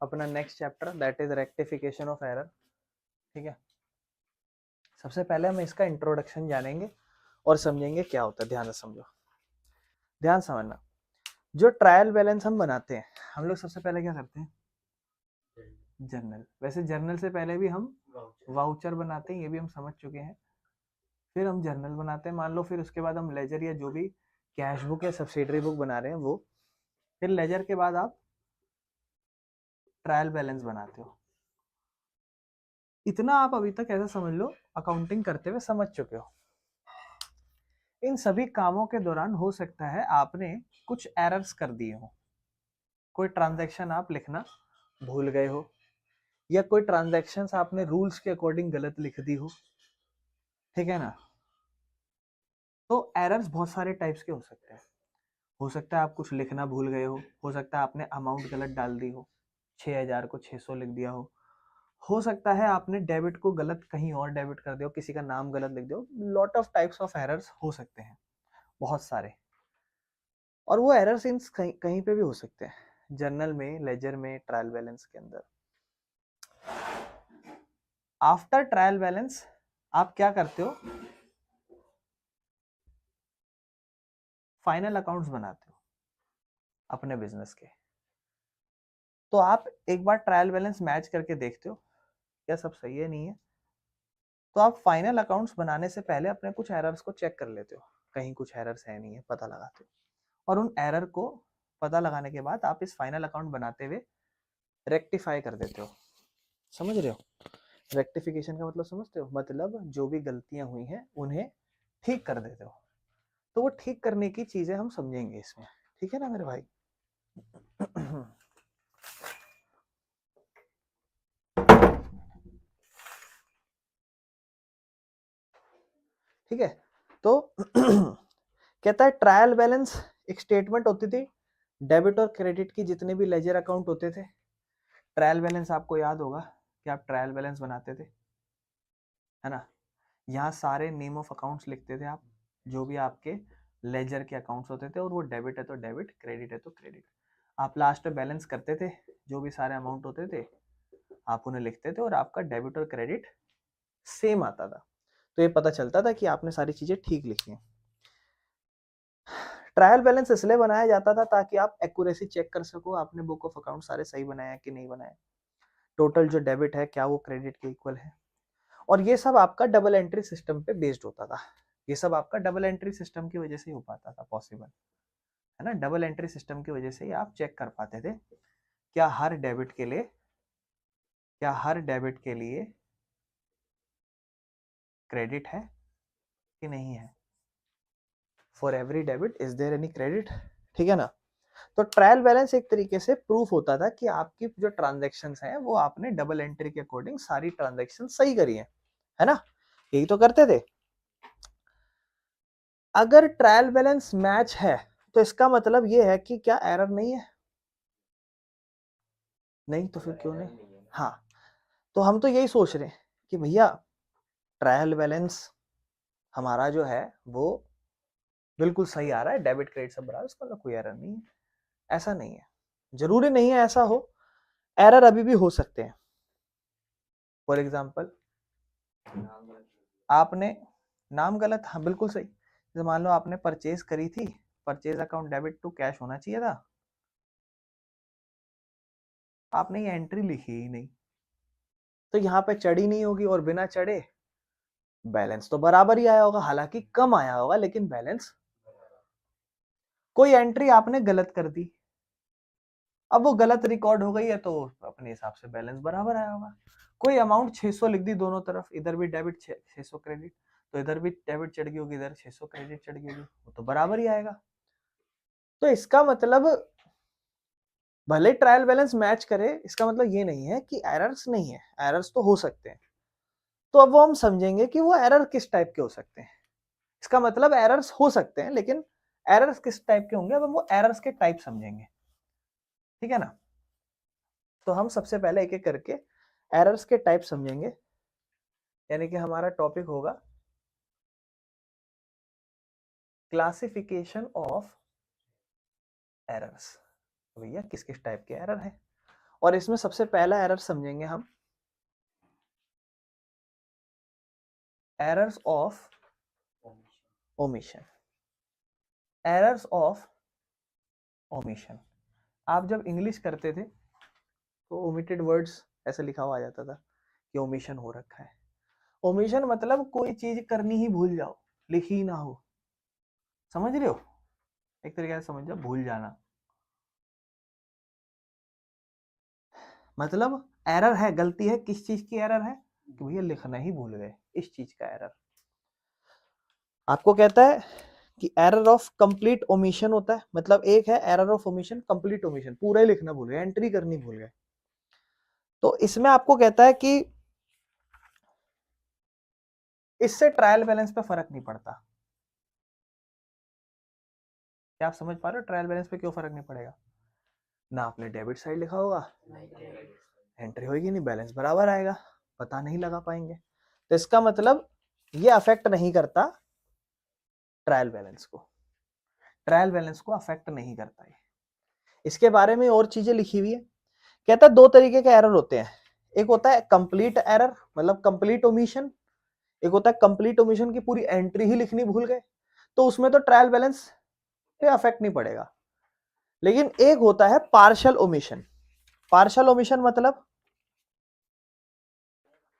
अपना next chapter that is rectification of error. ठीक है, सबसे पहले हम इसका इंट्रोडक्शन जानेंगे और समझेंगे क्या होता है। ध्यान से समझो, ध्यान समझना। जो ट्रायल बैलेंस हम बनाते हैं, हम लोग सबसे पहले क्या करते हैं, जर्नल। वैसे जर्नल से पहले भी हम वाउचर बनाते हैं, ये भी हम समझ चुके हैं। फिर हम जर्नल बनाते हैं, मान लो, फिर उसके बाद हम लेजर या जो भी कैश बुक या सब्सिडरी बुक बना रहे हैं वो। फिर लेजर के बाद आप ट्रायल बैलेंस बनाते हो। इतना आप अभी तक ऐसा समझ लो अकाउंटिंग करते हुए समझ चुके हो। इन सभी कामों के दौरान हो सकता है आपने कुछ एरर्स कर दिए हो। कोई ट्रांजैक्शन आप लिखना भूल गए हो, या कोई ट्रांजैक्शंस आपने रूल्स के अकॉर्डिंग गलत लिख दी हो। ठीक है ना। तो एरर्स बहुत सारे टाइप्स के हो सकते हैं। हो सकता है आप कुछ लिखना भूल गए हो सकता है आपने अमाउंट गलत डाल दी हो, 6000 को 600 लिख दिया हो सकता है आपने डेबिट को गलत कहीं और डेबिट कर दिया हो, किसी का नाम गलत लिख दिया हो। Lot of types of errors हो सकते हैं, बहुत सारे। और वो एरर्स इन कहीं पे भी हो सकते हैं, जर्नल में, लेजर में, ट्रायल बैलेंस के अंदर। आफ्टर ट्रायल बैलेंस आप क्या करते हो, फाइनल अकाउंट्स बनाते हो अपने बिजनेस के। तो आप एक बार ट्रायल बैलेंस मैच करके देखते हो क्या सब सही है नहीं है। तो आप फाइनल अकाउंट्स बनाने से पहले अपने कुछ एरर्स को चेक कर लेते हो, कहीं कुछ एरर्स है नहीं है, पता लगाते हो। और उन एरर को पता लगाने के बाद आप इस फाइनल अकाउंट बनाते हुए रेक्टिफाई कर देते हो। समझ रहे हो, रेक्टिफिकेशन का मतलब समझते हो, मतलब जो भी गलतियां हुई हैं उन्हें ठीक कर देते हो। तो वो ठीक करने की चीजें हम समझेंगे इसमें। ठीक है ना मेरे भाई। ठीक है, तो कहता है ट्रायल बैलेंस एक स्टेटमेंट होती थी डेबिट और क्रेडिट की, जितने भी लेजर अकाउंट होते थे। ट्रायल बैलेंस आपको याद होगा कि आप ट्रायल बैलेंस बनाते थे, है ना। यहाँ सारे नेम ऑफ अकाउंट्स लिखते थे आप, जो भी आपके लेजर के अकाउंट्स होते थे, और वो डेबिट है तो डेबिट, क्रेडिट है तो क्रेडिट। आप लास्ट में बैलेंस करते थे, जो भी सारे अमाउंट होते थे आप उन्हें लिखते थे, और आपका डेबिट और क्रेडिट सेम आता था। तो ये पता चलता था कि आपने सारी चीजें ठीक लिखी हैं। ट्रायल बैलेंस इसलिए बनाया जाता था ताकि आप एक्यूरेसी चेक कर सको, आपने बुक ऑफ अकाउंट सारे सही बनाया कि नहीं बनाया, टोटल जो डेबिट है क्या वो क्रेडिट के इक्वल है। और ये सब आपका डबल एंट्री सिस्टम पे बेस्ड होता था। ये सब आपका डबल एंट्री सिस्टम की वजह से ही हो पाता था पॉसिबल, है ना। डबल एंट्री सिस्टम की वजह से ही आप चेक कर पाते थे क्या हर डेबिट के लिए, क्या हर डेबिट के लिए क्रेडिट है कि नहीं है। For every debit is there any credit. ठीक है ना। तो ट्रायल बैलेंस एक तरीके से प्रूफ होता था कि आपकी जो ट्रांजैक्शंस हैं वो आपने डबल एंट्री के अकॉर्डिंग सारी ट्रांजैक्शन सही करी है ना। यही तो करते थे। अगर ट्रायल बैलेंस मैच है तो इसका मतलब ये है कि क्या एरर नहीं है। नहीं तो फिर क्यों नहीं। हाँ, तो हम तो यही सोच रहे हैं कि भैया ट्रायल बैलेंस हमारा जो है वो बिल्कुल सही आ रहा है, डेबिट क्रेडिट सब बराबर, इसका मतलब कोई एरर नहीं है। ऐसा नहीं है, जरूरी नहीं है ऐसा हो, एरर अभी भी हो सकते हैं। फॉर एग्जाम्पल आपने नाम गलत, हाँ बिल्कुल सही। जैसे मान लो आपने परचेज करी थी, purchase account debit to cash होना चाहिए था, आपने ये एंट्री लिखी ही नहीं, तो यहाँ पे चढ़ी नहीं होगी, और बिना चढ़े बैलेंस तो बराबर ही आया होगा, हालांकि कम आया होगा लेकिन बैलेंस। कोई एंट्री आपने गलत कर दी, अब वो गलत रिकॉर्ड हो गई है तो अपने हिसाब से बैलेंस बराबर आया होगा। कोई अमाउंट 600 लिख दी दोनों तरफ, इधर भी डेबिट 600 क्रेडिट, तो इधर भी डेबिट चढ़ गई होगी, इधर 600 क्रेडिट चढ़ गई होगी, वो तो बराबर ही आएगा। तो इसका मतलब भले ट्रायल बैलेंस मैच करे, इसका मतलब ये नहीं है कि एरर्स नहीं है, एरर्स तो हो सकते हैं। तो अब वो हम समझेंगे कि वो एरर किस टाइप के हो सकते हैं। इसका मतलब एरर्स हो सकते हैं, लेकिन एरर्स किस टाइप के होंगे, अब हम वो एरर्स के टाइप समझेंगे। ठीक है ना। तो हम सबसे पहले एक एक करके एरर्स के टाइप समझेंगे, यानी कि हमारा टॉपिक होगा क्लासिफिकेशन ऑफ एरर्स। भैया किस किस टाइप के एरर है, और इसमें सबसे पहला एरर समझेंगे हम, errors of omission. Errors of omission, आप जब इंग्लिश करते थे तो ओमिटेड वर्ड्स ऐसे लिखा हुआ आ जाता था कि ओमिशन हो रखा है। ओमिशन मतलब कोई चीज करनी ही भूल जाओ, लिखी ना हो, समझ रहे हो, एक तरीके से समझ जाओ, भूल जाना। मतलब एरर है, गलती है, किस चीज की एरर है कि भैया लिखना ही भूल गए, इस चीज का एरर। आपको कहता है कि एरर ऑफ कंप्लीट ओमिशन होता है, मतलब एक है error of omission complete omission, पूरा ही लिखना भूल गए, एंट्री करनी भूल गए। तो इसमें आपको कहता है कि इससे ट्रायल बैलेंस पे फर्क नहीं पड़ता। क्या आप समझ पा रहे हो ट्रायल बैलेंस पे क्यों फर्क नहीं पड़ेगा? ना आपने डेबिट साइड लिखा होगा, एंट्री होगी नहीं, बैलेंस बराबर आएगा, पता नहीं लगा पाएंगे। तो इसका मतलब ये अफेक्ट नहीं करता ट्रायल बैलेंस को, ट्रायल बैलेंस को अफेक्ट नहीं करता है। इसके बारे में और चीजें लिखी हुई है, कहता है दो तरीके के एरर होते हैं, एक होता है कंप्लीट एरर मतलब कंप्लीट ओमिशन, एक होता है कंप्लीट ओमिशन की पूरी एंट्री ही लिखनी भूल गए, तो उसमें तो ट्रायल बैलेंस पे अफेक्ट नहीं पड़ेगा। लेकिन एक होता है पार्शियल ओमिशन, पार्शियल ओमिशन मतलब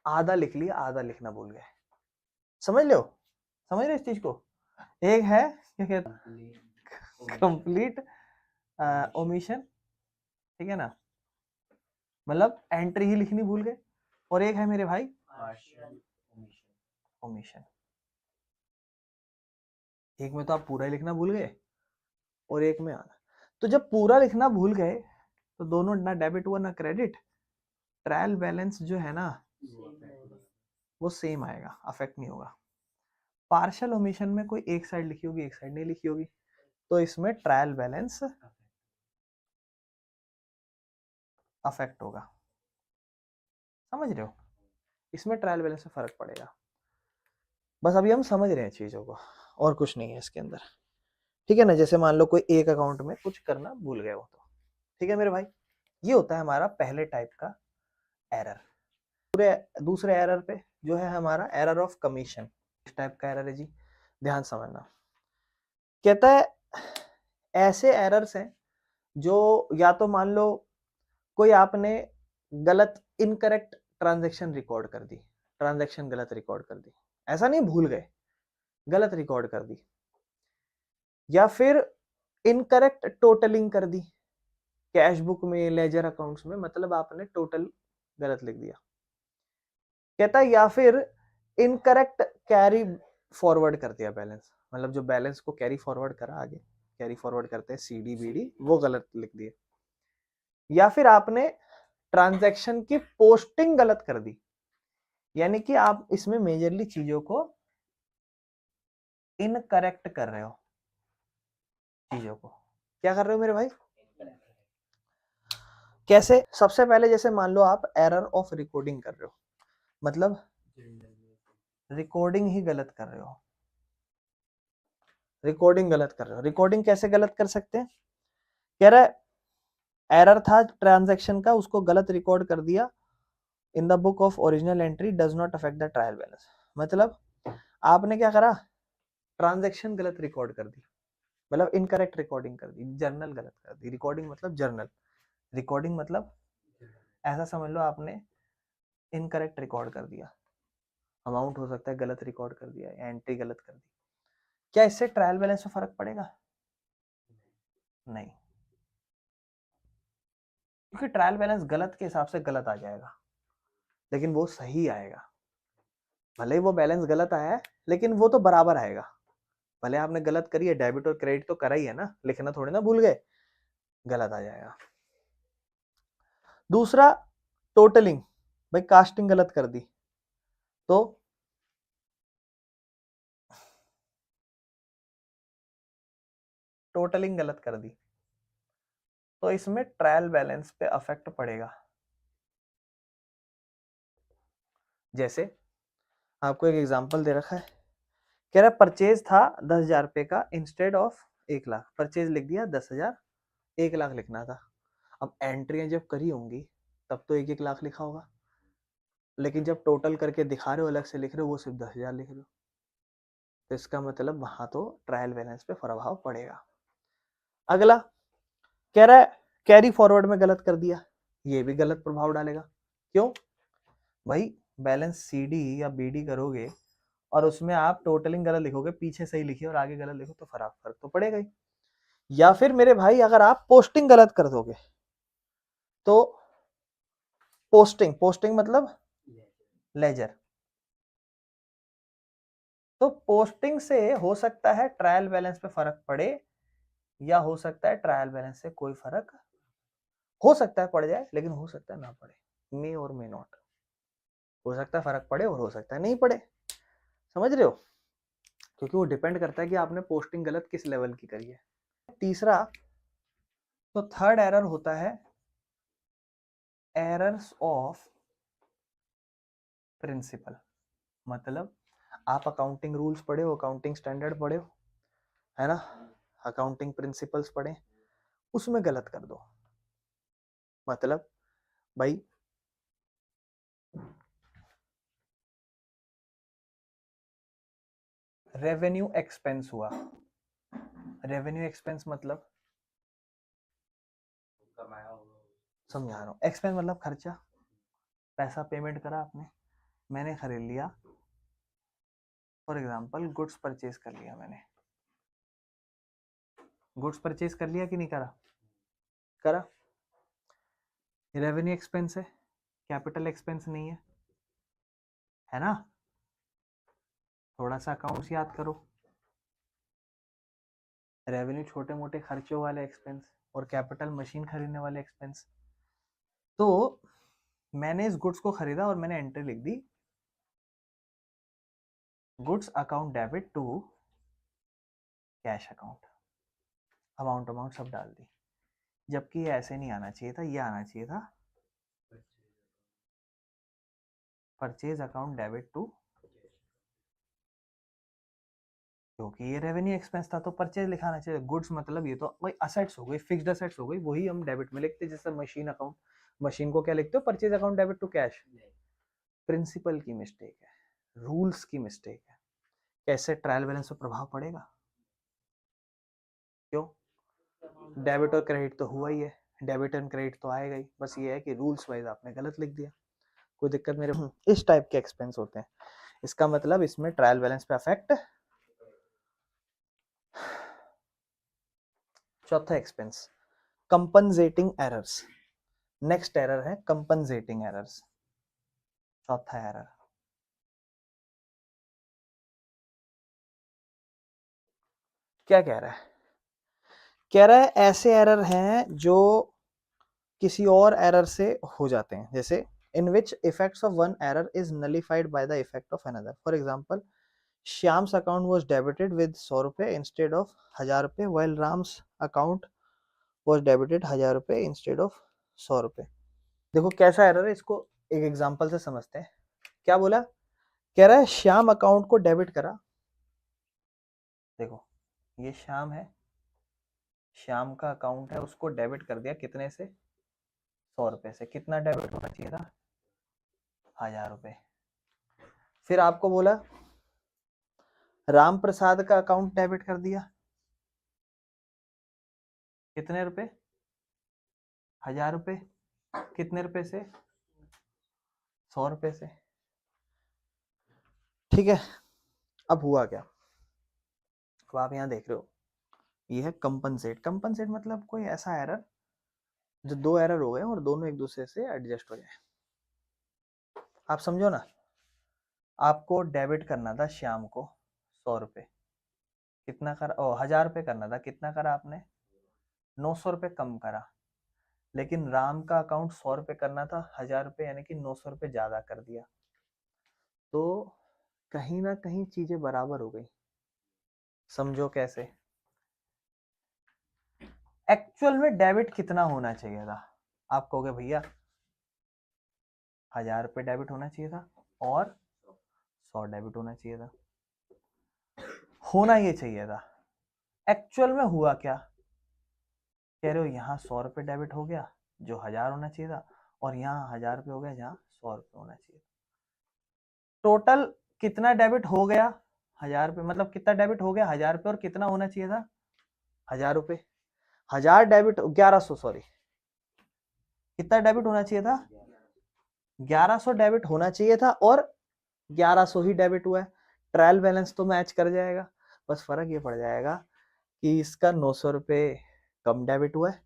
आधा लिख लिया, आधा लिखना भूल गए, समझ लो, समझ रहे इस चीज को। एक है क्या कहते कंप्लीट ओमिशन, ठीक है ना, मतलब एंट्री ही लिखनी भूल गए, और एक है मेरे भाई ओमिशन, एक में तो आप पूरा ही लिखना भूल गए और एक में आना। तो जब पूरा लिखना भूल गए तो दोनों ना डेबिट हुआ ना क्रेडिट, ट्रायल बैलेंस जो है ना वो सेम आएगा, अफेक्ट नहीं होगा। पार्शियल ओमिशन में कोई एक साइड लिखी होगी, एक साइड नहीं लिखी होगी, तो इसमें ट्रायल बैलेंस अफेक्ट होगा, समझ रहे हो, इसमें ट्रायल बैलेंस से फर्क पड़ेगा। बस अभी हम समझ रहे हैं चीजों को, और कुछ नहीं है इसके अंदर, ठीक है ना। जैसे मान लो कोई एक अकाउंट में कुछ करना भूल गए हो, तो ठीक है मेरे भाई, ये होता है हमारा पहले टाइप का एरर। पूरे दूसरे एरर पे जो है हमारा एरर ऑफ कमीशन, इस टाइप का एरर है जी, ध्यान समझना। कहता है ऐसे एरर्स हैं जो या तो मान लो कोई आपने गलत इनकरेक्ट ट्रांजैक्शन रिकॉर्ड कर दी, ट्रांजैक्शन गलत रिकॉर्ड कर दी, ऐसा नहीं भूल गए, गलत रिकॉर्ड कर दी, या फिर इनकरेक्ट टोटलिंग कर दी कैश बुक में, लेजर अकाउंट्स में, मतलब आपने टोटल गलत लिख दिया। कहता है या फिर इनकरेक्ट कैरी फॉरवर्ड कर दिया बैलेंस, मतलब जो बैलेंस को कैरी फॉरवर्ड करा आगे, कैरी फॉरवर्ड करते हैं सीडी बीडी, वो गलत लिख दिए, या फिर आपने ट्रांजैक्शन की पोस्टिंग गलत कर दी, यानी कि आप इसमें मेजरली चीजों को इनकरेक्ट कर रहे हो, चीजों को क्या कर रहे हो मेरे भाई, कैसे? सबसे पहले जैसे मान लो आप एरर ऑफ रिकॉर्डिंग कर रहे हो, मतलब रिकॉर्डिंग ही गलत कर रहे हो, रिकॉर्डिंग गलत कर रहे हो। रिकॉर्डिंग कैसे गलत कर सकते हैं? कह रहा है एरर था ट्रांजैक्शन का, उसको गलत रिकॉर्ड कर दिया in the book of original entry does not affect the trial balance, मतलब आपने क्या करा, ट्रांजैक्शन गलत रिकॉर्ड कर दी, मतलब इनकरेक्ट रिकॉर्डिंग कर दी, जर्नल गलत कर दी, रिकॉर्डिंग मतलब जर्नल, रिकॉर्डिंग मतलब ऐसा समझ लो आपने इनकरेक्ट रिकॉर्ड कर दिया, अमाउंट हो सकता है गलत रिकॉर्ड कर दिया, एंट्री गलत कर दी, क्या इससे ट्रायल बैलेंस में फर्क पड़ेगा? नहीं, क्योंकि ट्रायल बैलेंस गलत के हिसाब से गलत आ जाएगा, लेकिन वो सही आएगा, भले ही वो बैलेंस गलत आया है लेकिन वो तो बराबर आएगा, भले आपने गलत करी है, डेबिट और क्रेडिट तो करा ही है ना, लिखना थोड़ी ना भूल गए, गलत आ जाएगा। दूसरा टोटलिंग, भाई कास्टिंग गलत कर दी तो टोटलिंग गलत कर दी तो इसमें ट्रायल बैलेंस पे अफेक्ट पड़ेगा। जैसे आपको एक एग्जांपल दे रखा है, कह रहा परचेज था 10,000 रुपए का, इंस्टेड ऑफ 1 लाख परचेज लिख दिया 10,000, 1 लाख लिखना था। अब एंट्रियां जब करी होंगी तब तो 1-1 लाख लिखा होगा, लेकिन जब टोटल करके दिखा रहे हो, अलग से लिख रहे हो, वो सिर्फ 10,000 लिख रहे हो, तो इसका मतलब वहां तो ट्रायल बैलेंस पे प्रभाव पड़ेगा। अगला कह रहा है कैरी फॉरवर्ड में गलत कर दिया, ये भी गलत प्रभाव डालेगा। क्यों भाई, बैलेंस सीडी या बीडी करोगे और उसमें आप टोटलिंग गलत लिखोगे, पीछे सही लिखिए और आगे गलत लिखो, तो फर्क तो पड़ेगा ही। या फिर मेरे भाई अगर आप पोस्टिंग गलत कर दोगे, तो पोस्टिंग मतलब लेजर, तो पोस्टिंग से हो सकता है ट्रायल बैलेंस पे फर्क पड़े, या हो सकता है ट्रायल बैलेंस से कोई फर्क, हो सकता है पड़ जाए, लेकिन हो सकता है ना पड़े, मे और मे नॉट, हो सकता है फर्क पड़े और हो सकता है नहीं पड़े, समझ रहे हो, क्योंकि वो डिपेंड करता है कि आपने पोस्टिंग गलत किस लेवल की करी है। तीसरा, तो थर्ड एरर होता है एरर्स ऑफ प्रिंसिपल, मतलब आप अकाउंटिंग रूल्स पढ़े हो, अकाउंटिंग स्टैंडर्ड पढ़े हो, है ना, अकाउंटिंग प्रिंसिपल्स पढ़े, उसमें गलत कर दो। मतलब भाई रेवेन्यू एक्सपेंस हुआ, रेवेन्यू एक्सपेंस मतलब समझा रहा हूँ, एक्सपेंस मतलब खर्चा, पैसा पेमेंट करा आपने, मैंने खरीद लिया, फॉर एग्जांपल गुड्स परचेज कर लिया, मैंने गुड्स परचेज कर लिया कि नहीं करा, करा, रेवेन्यू एक्सपेंस है, कैपिटल एक्सपेंस नहीं है ना, थोड़ा सा अकाउंट्स याद करो, रेवेन्यू छोटे मोटे खर्चों वाले एक्सपेंस और कैपिटल मशीन खरीदने वाले एक्सपेंस। तो मैंने इस गुड्स को खरीदा और मैंने एंट्री लिख दी goods account debit to cash account, amount सब डाल दी, जबकि ये ऐसे नहीं आना चाहिए था, ये आना चाहिए था परचेज अकाउंट डेबिट टू, क्योंकि ये रेवेन्यू एक्सपेंस था तो परचेज लिखाना चाहिए, गुड्स मतलब ये तो भाई असेट्स हो गई, फिक्स्ड असेट्स हो गई, वही हम डेबिट में लिखते हैं, जैसे मशीन अकाउंट, मशीन को क्या लिखते हो, purchase account debit to cash. Principle की मिस्टेक है, रूल्स की मिस्टेक है, कैसे ट्रायल बैलेंस पर प्रभाव पड़ेगा, क्यों, डेबिट और क्रेडिट तो हुआ ही है, डेबिट एंड क्रेडिट तो आएगा ही, बस ये है कि रूल्स वाइज आपने गलत लिख दिया, कोई दिक्कत मेरे, इस टाइप के एक्सपेंस होते हैं, इसका मतलब इसमें ट्रायल बैलेंस पे अफेक्ट। चौथा expense compensating errors, next error है कंपनसेटिंग एरर्स, चौथा एरर, क्या कह रहा है, कह रहा है ऐसे एरर हैं जो किसी और एरर से हो जाते हैं, जैसे in which effects of one error is nullified by the effect of another. For example, Shyam's account was debited with 100 रुपए instead of 1000 रुपए, while Ram's account was debited 1000 रुपए instead of 100 रुपए। देखो कैसा एरर है, इसको एक एग्जांपल से समझते हैं। क्या बोला, कह रहा है श्याम अकाउंट को डेबिट करा, देखो ये श्याम है, श्याम का अकाउंट है, उसको डेबिट कर दिया कितने से, 100 रुपए से, कितना डेबिट होना चाहिए था, 1000 रुपए। फिर आपको बोला राम प्रसाद का अकाउंट डेबिट कर दिया, कितने रुपए, 1000 रुपए, कितने रुपए से, 100 रुपए से, ठीक है। अब हुआ क्या, अब आप यहाँ देख रहे हो, ये है कंपनसेट, कंपनसेट मतलब कोई ऐसा एरर जो दो एरर हो गए और दोनों एक दूसरे से एडजस्ट हो जाए, आप समझो ना, आपको डेबिट करना था श्याम को 100 रुपए, कितना कर, 1000 रुपए करना था, कितना करा आपने, 900 रुपए कम करा, लेकिन राम का अकाउंट 100 रुपए करना था, 1000 रुपए यानी कि 900 रुपए ज्यादा कर दिया, तो कहीं ना कहीं चीजें बराबर हो गई, समझो कैसे, एक्चुअल में डेबिट कितना होना चाहिए था, आप कहोगे भैया 1000 रुपए डेबिट होना चाहिए था और 100 डेबिट होना चाहिए था, होना ये चाहिए था, एक्चुअल में हुआ क्या, कह रहे हो यहाँ 100 रुपए डेबिट हो गया जो 1000 होना चाहिए था, और यहाँ 1000 रुपये हो गया जहाँ 100 रुपये होना चाहिए। टोटल कितना डेबिट हो गया? 1000 रुपये। मतलब कितना डेबिट हो गया? 1000 रुपये। और कितना होना चाहिए था? 1000 रुपये। 1000 डेबिट 1100, सॉरी, कितना डेबिट होना चाहिए था? 1100 डेबिट होना चाहिए था, और 1100 ही डेबिट हुआ है। ट्रायल बैलेंस तो मैच कर जाएगा, बस फर्क ये पड़ जाएगा कि इसका 900 रुपये कम डेबिट हुआ है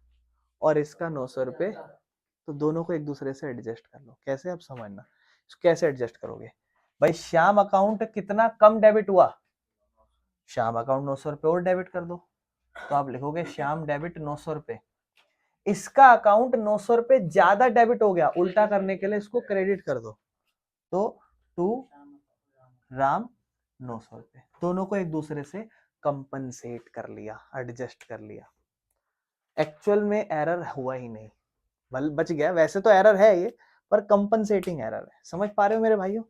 और इसका 900 रुपये, तो दोनों को एक दूसरे से एडजस्ट कर लो। कैसे? आप समझना कैसे एडजस्ट करोगे। भाई श्याम अकाउंट कितना कम डेबिट हुआ? श्याम अकाउंट 900 रुपये और डेबिट कर दो, तो आप लिखोगे श्याम डेबिट 900 रुपये। इसका अकाउंट 900 रुपये ज्यादा डेबिट हो गया, उल्टा करने के लिए इसको क्रेडिट कर दो, तो टू राम 900 रुपये। दोनों को एक दूसरे से कंपनसेट कर लिया, एडजस्ट कर लिया। एक्चुअल में एरर हुआ ही नहीं, बच गया। वैसे तो एरर है ये, पर कंपनसेटिंग एरर है। समझ पा रहे हो मेरे भाइयों,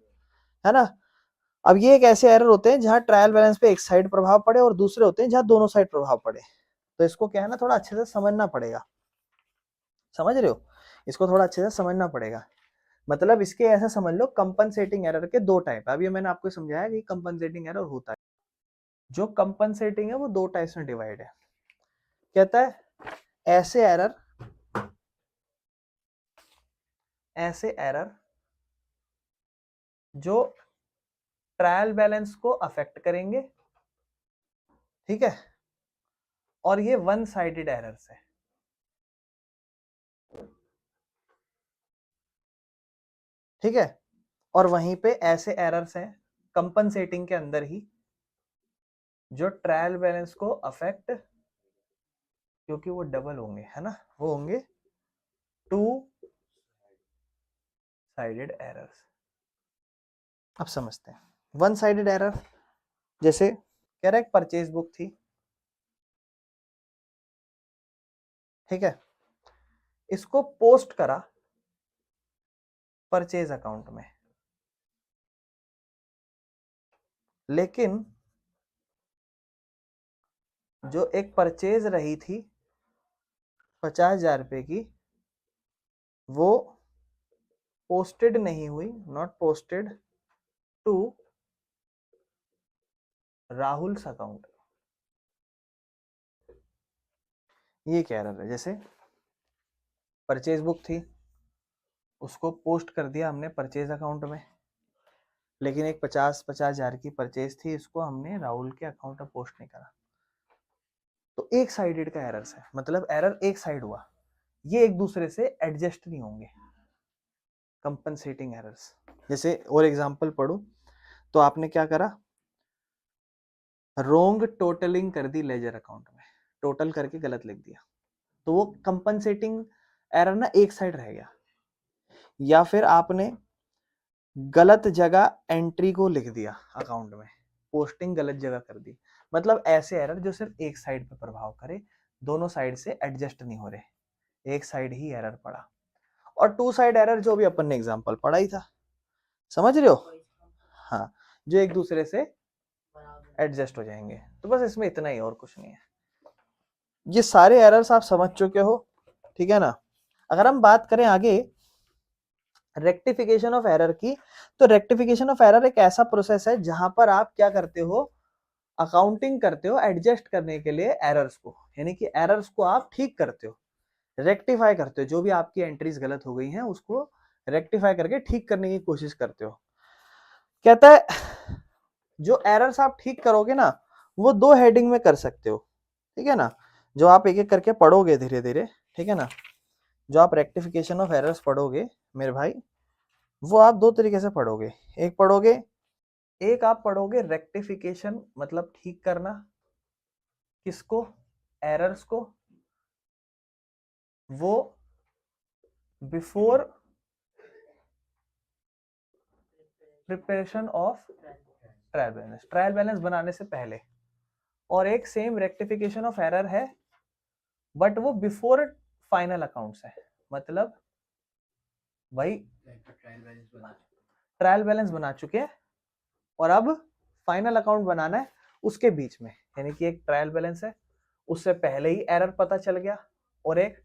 है ना? अब ये एक ऐसे एरर होते हैं जहां ट्रायल बैलेंस पे एक साइड प्रभाव पड़े, और दूसरे होते हैं जहां दोनों साइड प्रभाव पड़े। तो इसको क्या है ना, थोड़ा अच्छे से समझना पड़ेगा। समझ रहे हो? इसको थोड़ा अच्छे से समझना पड़ेगा। मतलब इसके ऐसा समझ लो, कंपनसेटिंग एरर के दो टाइप है। अभी मैंने आपको समझाया कि कंपनसेटिंग एरर होता है। जो कंपनसेटिंग है वो दो टाइप्स में डिवाइड है। कहता है ऐसे एरर जो ट्रायल बैलेंस को अफेक्ट करेंगे, ठीक है, और ये वन साइडेड एरर्स है। ठीक है, और वहीं पे ऐसे एरर्स हैं कंपनसेटिंग के अंदर ही जो ट्रायल बैलेंस को अफेक्ट, क्योंकि वो डबल होंगे, है ना, वो होंगे टू साइडेड एरर्स। अब समझते हैं वन साइडेड एरर। जैसे कह रहा है परचेज बुक थी, ठीक है, इसको पोस्ट करा परचेज अकाउंट में, लेकिन जो एक परचेज रही थी 50,000 रुपए की, वो पोस्टेड नहीं हुई, not posted to Rahul's account. ये क्या एरर है? जैसे परचेज बुक थी, उसको पोस्ट कर दिया हमने परचेज अकाउंट में, लेकिन एक 50,000 की परचेज थी, इसको हमने राहुल के अकाउंट में पोस्ट नहीं करा। तो एक साइडेड का एरर है, मतलब एरर एक साइड हुआ, ये एक दूसरे से एडजस्ट नहीं होंगे, कंपनसेटिंग एरर्स। जैसे और एग्जांपल पढ़ूं तो आपने क्या करा, रोंग टोटलिंग कर दी लेजर अकाउंट में, टोटल करके गलत लिख दिया, तो वो कंपनसेटिंग एरर ना एक साइड रह गया। या फिर आपने गलत जगह एंट्री को लिख दिया अकाउंट में, पोस्टिंग गलत जगह कर दी। मतलब ऐसे एरर जो सिर्फ एक साइड पे प्रभाव करे, दोनों साइड से एडजस्ट नहीं हो रहे, एक साइड ही एरर पड़ा। और टू साइड एरर जो भी अपन ने एग्जांपल पढ़ा ही था, समझ रहे हो? हाँ, जो एक दूसरे से एडजस्ट हो जाएंगे। तो बस इसमें इतना ही, और कुछ नहीं है। ये सारे एरर्स आप समझ चुके हो, ठीक है ना? अगर हम बात करें आगे रेक्टिफिकेशन ऑफ एरर की, तो रेक्टिफिकेशन ऑफ एरर एक ऐसा प्रोसेस है जहां पर आप क्या करते हो, अकाउंटिंग करते हो एडजस्ट करने के लिए एरर्स को, यानी कि एरर्स को आप ठीक करते हो, रेक्टिफाई करते हो। जो भी आपकी एंट्रीज गलत हो गई हैं उसको रेक्टिफाई करके ठीक करने की कोशिश करते हो। कहता है जो एरर्स आप ठीक करोगे ना, वो दो हेडिंग में कर सकते हो, ठीक है ना? जो आप एक एक करके पढ़ोगे धीरे धीरे, ठीक है ना, जो आप रेक्टिफिकेशन ऑफ एरर्स पढ़ोगे मेरे भाई, वो आप दो तरीके से पढ़ोगे। एक आप पढ़ोगे रेक्टिफिकेशन, मतलब ठीक करना, किसको? एरर्स को, वो before preparation of trial balance बनाने से पहले। और एक सेम रेक्टिफिकेशन ऑफ एरर है, बट वो बिफोर फाइनल अकाउंट्स है। मतलब भाई ट्रायल बैलेंस बना चुके हैं और अब फाइनल अकाउंट बनाना है, उसके बीच में, यानी कि एक ट्रायल बैलेंस है, उससे पहले ही एरर पता चल गया, और एक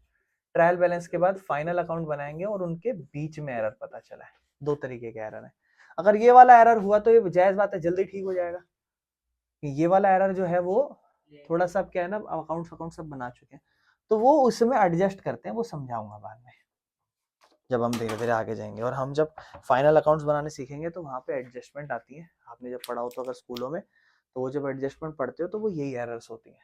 ट्रायल बैलेंस के बाद फाइनल अकाउंट बनाएंगे और उनके बीच में एरर पता चला है। 2 तरीके के एरर है। अगर ये वाला एरर हुआ तो ये जायज बात है, जल्दी ठीक हो जाएगा। ये वाला एरर जो है वो थोड़ा सा क्या है ना, अकाउंट सब बना चुके हैं तो वो उसमें एडजस्ट करते हैं, वो समझाऊंगा बाद में जब हम धीरे धीरे आगे जाएंगे। और हम जब फाइनल अकाउंट्स बनाने सीखेंगे तो वहाँ पे एडजस्टमेंट आती है। आपने जब पढ़ा हो तो अगर स्कूलों में, तो वो जब एडजस्टमेंट पढ़ते हो तो वो यही एरर्स होती हैं।